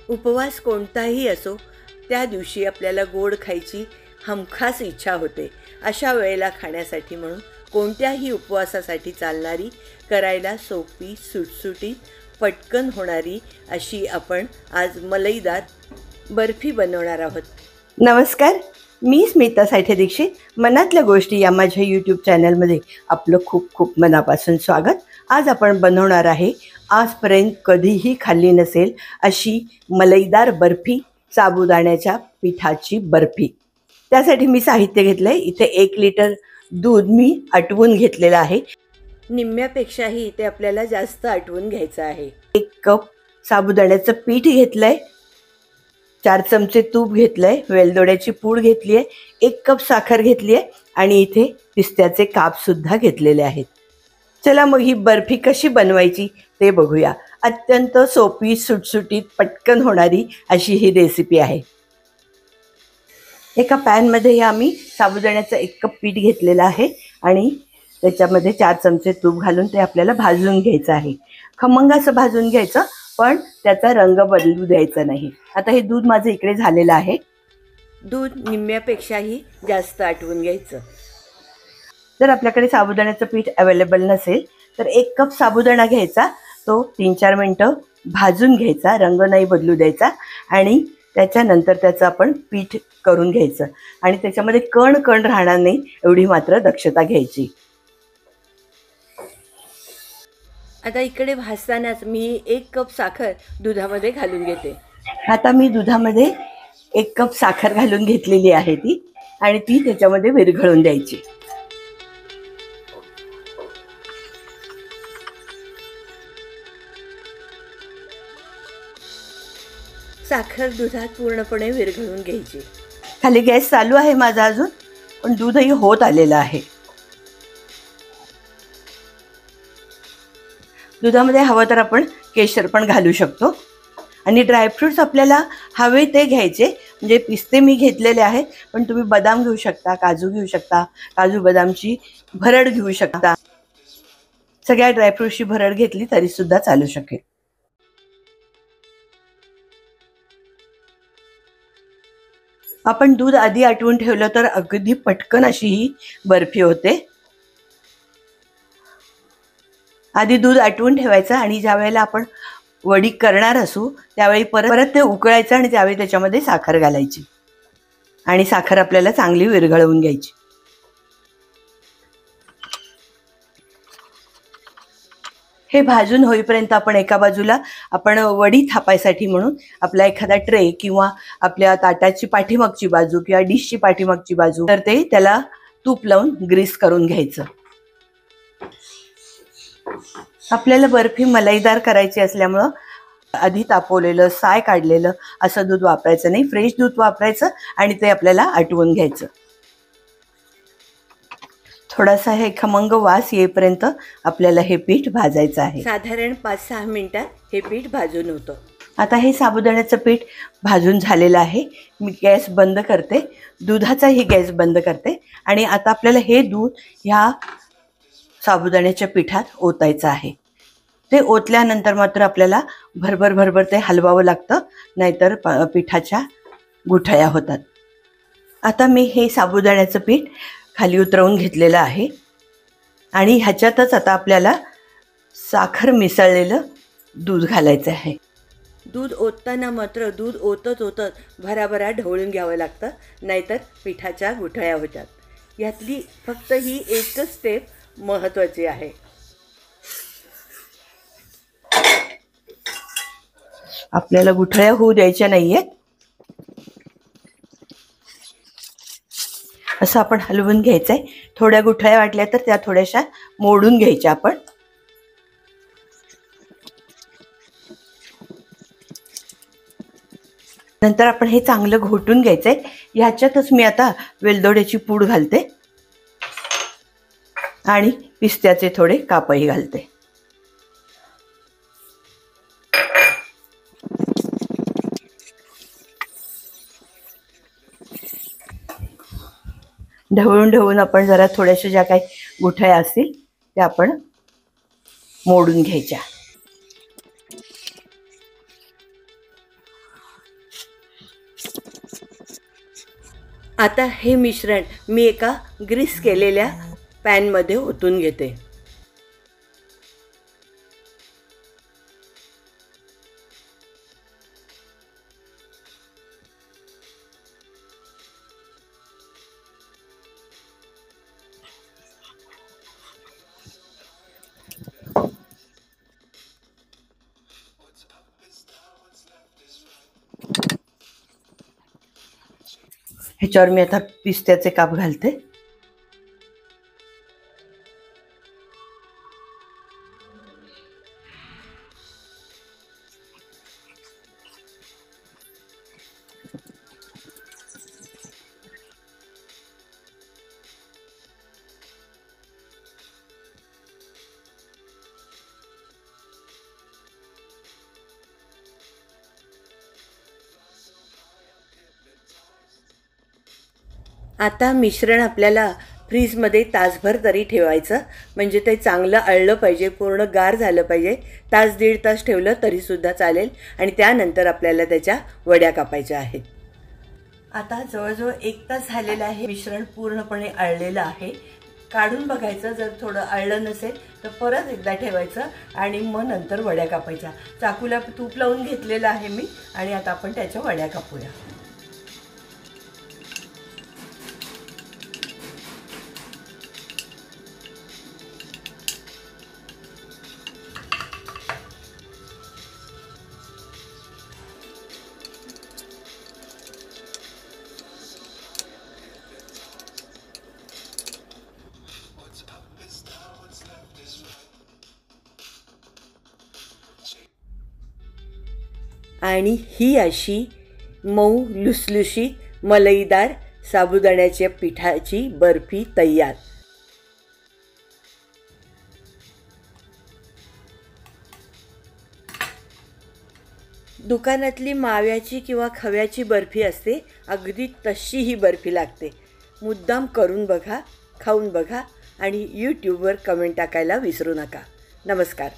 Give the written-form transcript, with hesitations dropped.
उपवास कोणताही असो, त्या दिवशी आपल्याला गोड खायची हमखास इच्छा होते. अशा वेळेला खाण्यासाठी म्हणून कोणत्याही उपवासासाठी चालणारी, करायला सोपी, सुटसुटीत, पटकन होणारी अशी आपण आज मलईदार बर्फी बनवणार आहोत. नमस्कार, मी स्मिता साठे दीक्षित. मनातल्या गोष्टी या माझ्या यूट्यूब चॅनलमध्ये आपलं खूप खूप मनापासून स्वागत. आज आपण बनवणार आहे आजपर्यंत कधीही खाल्ली नसेल अशी मलईदार बर्फी, साबुदाण्याच्या पिठाची बर्फी. त्यासाठी मी साहित्य घेतलं आहे. इथे 1 लिटर दूध मी आटवून घेतलेलं आहे. निम्म्यापेक्षाही इथे आपल्याला जास्त आटवून घ्यायचं आहे. 1 कप साबुदाण्याचं पीठ घेतलं आहे. 4 चमचे तूप घेतलं आहे. वेलदोड्याची पूड घेतली आहे. 1 कप साखर घेतली आहे आणि इथे पिस्त्याचे कापसुद्धा घेतलेले आहेत. चला मग ही बर्फी कशी बनवायची ते बघूया. अत्यंत सोपी, सुटसुटीत, पटकन होणारी अशी ही रेसिपी आहे. एका पॅनमध्ये आम्ही साबुदाण्याचं 1 कप पीठ घेतलेलं आहे आणि त्याच्यामध्ये 4 चमचे तूप घालून ते आपल्याला भाजून घ्यायचं आहे. खमंग असं भाजून घ्यायचं, पण त्याचा रंग बदलू द्यायचा नाही. आता हे दूध माझं इकडे झालेलं आहे. दूध निम्म्यापेक्षाही जास्त आटवून घ्यायचं. जर आपल्याकडे साबुदाण्याचं पीठ अवेलेबल नसेल तर 1 कप साबुदाणा घ्यायचा, तो 3-4 मिनटं भाजून घ्यायचा, रंग नाही बदलू द्यायचा आणि त्याच्यानंतर त्याचं आपण पीठ करून घ्यायचं आणि त्याच्यामध्ये कण राहणार नाही एवढी मात्र दक्षता घ्यायची. आता इकडे भाजतानाच मी 1 कप साखर दुधामध्ये घालून घेते. आता मी दुधामध्ये 1 कप साखर घालून घेतलेली आहे ती आणि ती त्याच्यामध्ये विरघळून द्यायची. साखर दुधात पूर्णपणे विरघळून घ्यायची. खाली गॅस चालू आहे माझा अजून, पण दूधही होत आलेलं आहे. दुधामध्ये हवं तर आपण केशर पण घालू शकतो आणि ड्रायफ्रूट्स आपल्याला हवे ते घ्यायचे. म्हणजे पिस्ते मी घेतलेले आहेत, पण तुम्ही बदाम घेऊ शकता, काजू घेऊ शकता, काजू बदामची भरड घेऊ शकता. सगळ्या ड्रायफ्रूट्सची भरड घेतली तरी सुद्धा चालू शकेल. आपण दूध आधी आटवून ठेवलं तर अगदी पटकन अशी ही बर्फी होते. आधी दूध आटवून ठेवायचं आणि ज्या वेळेला आपण वडी करणार असू त्यावेळी परत ते उकळायचं आणि त्यावेळी त्याच्यामध्ये साखर घालायची आणि साखर आपल्याला चांगली विरघळवून घ्यायची. हे भाजून होईपर्यंत आपण एका बाजूला आपण वडी थापायसाठी म्हणून आपला एखादा ट्रे किंवा आपल्या ताटाची पाठीमागची बाजू किंवा डिशची पाठीमागची बाजू तर ते त्याला तूप लावून ग्रीस करून घ्यायचं. आपल्याला बर्फी मलईदार करायची असल्यामुळं आधी तापवलेलं, साय काढलेलं असं दूध वापरायचं नाही. फ्रेश दूध वापरायचं आणि ते आपल्याला आटवून घ्यायचं. थोडासा हे खमंग वास येईपर्यंत आपल्याला हे पीठ भाजायचं आहे. साधारण 5-6 मिनिटात हे पीठ भाजून होतं. आता हे साबुदाण्याचं पीठ भाजून झालेलं आहे. मी गॅस बंद करते, दुधाचाही गॅस बंद करते आणि आता आपल्याला हे दूध ह्या साबुदाण्याच्या पिठात ओतायचं आहे. ते ओतल्यानंतर मात्र आपल्याला भरभर ते हलवावं लागतं, नाहीतर पिठाच्या गुठळ्या होतात. आता मी हे साबुदाण्याचं पीठ खाली उतरवून घेतलेलं आहे आणि ह्याच्यातच आता आपल्याला साखर मिसळलेलं दूध घालायचं आहे. दूध ओतताना मात्र दूध ओतत भराभरा ढवळून घ्यावं लागतं, नाहीतर पिठाच्या गुठळ्या होतात. यातली फक्त ही एकच स्टेप महत्त्वाची आहे. आपल्याला गुठळ्या होऊ द्यायच्या नाहीये. असं आपण हलवून घ्यायचंय. थोड्या गुठळ्या वाटल्या तर त्या थोड्याशा मोडून घ्यायच्या आपण. नंतर आपण हे चांगलं घोटून घ्यायचंय. ह्याच्यातच मी आता वेलदोड्याची पूड घालते आणि पिस्त्याचे थोडे कापही घालते. ढवळून आपण जरा थोड्याशा ज्या काही गुठळ्या असतील त्या आपण मोडून घ्यायच्या. आता हे मिश्रण मी एका ग्रीस केलेल्या पॅनमध्ये ओतून घेते. ह्याच्यावर मी आता पिस्त्याचे काप घालते. आता मिश्रण आपल्याला फ्रीजमध्ये तासभर तरी ठेवायचं, म्हणजे ते चांगलं अळलं पाहिजे, पूर्ण गार झालं पाहिजे. तास दीड तास ठेवलं तरीसुद्धा चालेल. आणि त्यानंतर आपल्याला त्याच्या वड्या कापायच्या आहेत. आता जवळजवळ 1 तास झालेला आहे. मिश्रण पूर्णपणे अळलेलं आहे. काढून बघायचं, जर थोडं अळलं नसेल तर परत एकदा ठेवायचं आणि मग नंतर वड्या कापायच्या. चाकूला तूप लावून घेतलेलं आहे मी आणि आता आपण त्याच्या वड्या कापूया. आणि ही अशी मऊ लुसलुशीत मलईदार साबुदाण्याच्या पिठाची बर्फी तयार. दुकानातली माव्याची किंवा खव्याची बर्फी असते, अगदी तशी ही बर्फी लागते. मुद्दाम करून बघा, खाऊन बघा आणि यूट्यूबवर कमेंट टाकायला विसरू नका. नमस्कार.